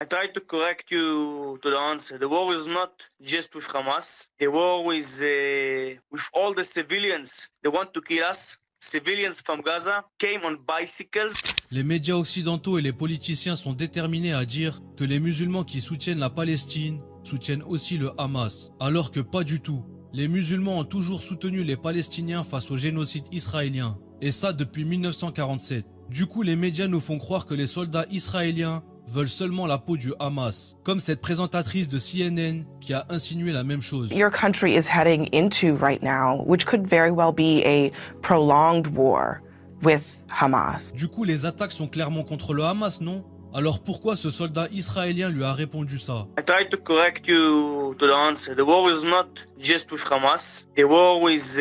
I try to correct you to the answer. The war is not just with Hamas. The war is with all the civilians. They want to kill us. Civilians from Gaza came on bicycles. Les médias occidentaux et les politiciens sont déterminés à dire que les musulmans qui soutiennent la Palestine soutiennent aussi le Hamas, alors que pas du tout. Les musulmans ont toujours soutenu les Palestiniens face au génocide israélien, et ça depuis 1947. Du coup, les médias nous font croire que les soldats israéliens veulent seulement la peau du Hamas, comme cette présentatrice de CNN qui a insinué la même chose. Your country is heading into right now, which could very well be a prolonged war with Hamas. Du coup, les attaques sont clairement contre le Hamas, non? Alors pourquoi ce soldat israélien lui a répondu ça? I try to correct you to the answer. The war is not just with Hamas. The war is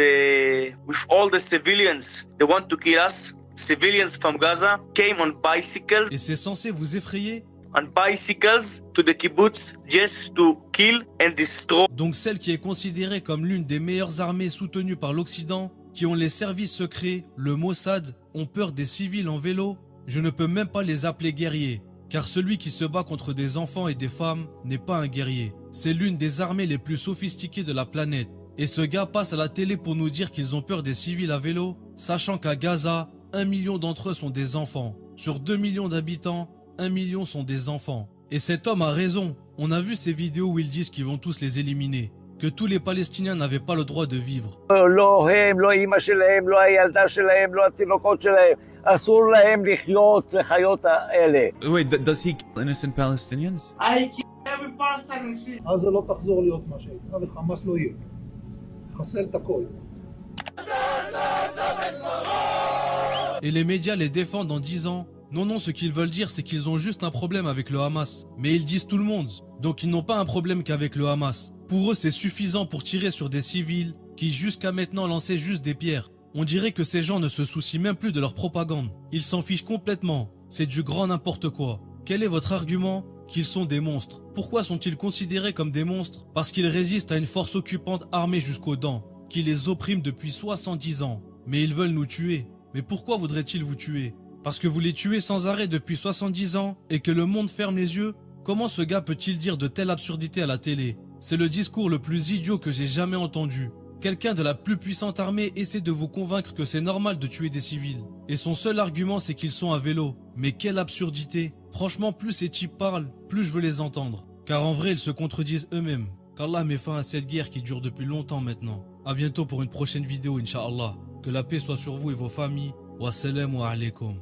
with all the civilians. They want to kill us. Civilians from Gaza came on bicycles. Et c'est censé vous effrayer? On bicycles to the kibbutz just to kill and destroy. Donc celle qui est considérée comme l'une des meilleures armées soutenues par l'Occident, qui ont les services secrets, le Mossad, ont peur des civils en vélo? Je ne peux même pas les appeler guerriers, car celui qui se bat contre des enfants et des femmes n'est pas un guerrier. C'est l'une des armées les plus sophistiquées de la planète. Et ce gars passe à la télé pour nous dire qu'ils ont peur des civils à vélo, sachant qu'à Gaza, 1 million d'entre eux sont des enfants. Sur 2 millions d'habitants, 1 million sont des enfants. Et cet homme a raison. On a vu ces vidéos où ils disent qu'ils vont tous les éliminer, que tous les Palestiniens n'avaient pas le droit de vivre. Wait, does he kill innocent Palestinians? I kill every Palestinian. עזה לא תחזור להיות מה שהייתה וחמאס לא יהיה. חסל את הכל. Et les médias les défendent en disant non, ce qu'ils veulent dire c'est qu'ils ont juste un problème avec le Hamas. Mais ils disent tout le monde, donc ils n'ont pas un problème qu'avec le Hamas. Pour eux c'est suffisant pour tirer sur des civils qui jusqu'à maintenant lançaient juste des pierres. On dirait que ces gens ne se soucient même plus de leur propagande. Ils s'en fichent complètement. C'est du grand n'importe quoi. Quel est votre argument? Qu'ils sont des monstres. Pourquoi sont-ils considérés comme des monstres? Parce qu'ils résistent à une force occupante armée jusqu'aux dents, qui les opprime depuis 70 ans. Mais ils veulent nous tuer. Mais pourquoi voudraient-ils vous tuer? Parce que vous les tuez sans arrêt depuis 70 ans et que le monde ferme les yeux? Comment ce gars peut-il dire de telles absurdités à la télé? C'est le discours le plus idiot que j'ai jamais entendu. Quelqu'un de la plus puissante armée essaie de vous convaincre que c'est normal de tuer des civils. Et son seul argument c'est qu'ils sont à vélo. Mais quelle absurdité! Franchement, plus ces types parlent, plus je veux les entendre. Car en vrai, ils se contredisent eux-mêmes. Qu'Allah met fin à cette guerre qui dure depuis longtemps maintenant. A bientôt pour une prochaine vidéo, Inch'Allah. Que la paix soit sur vous et vos familles. Wassalamu alaikum.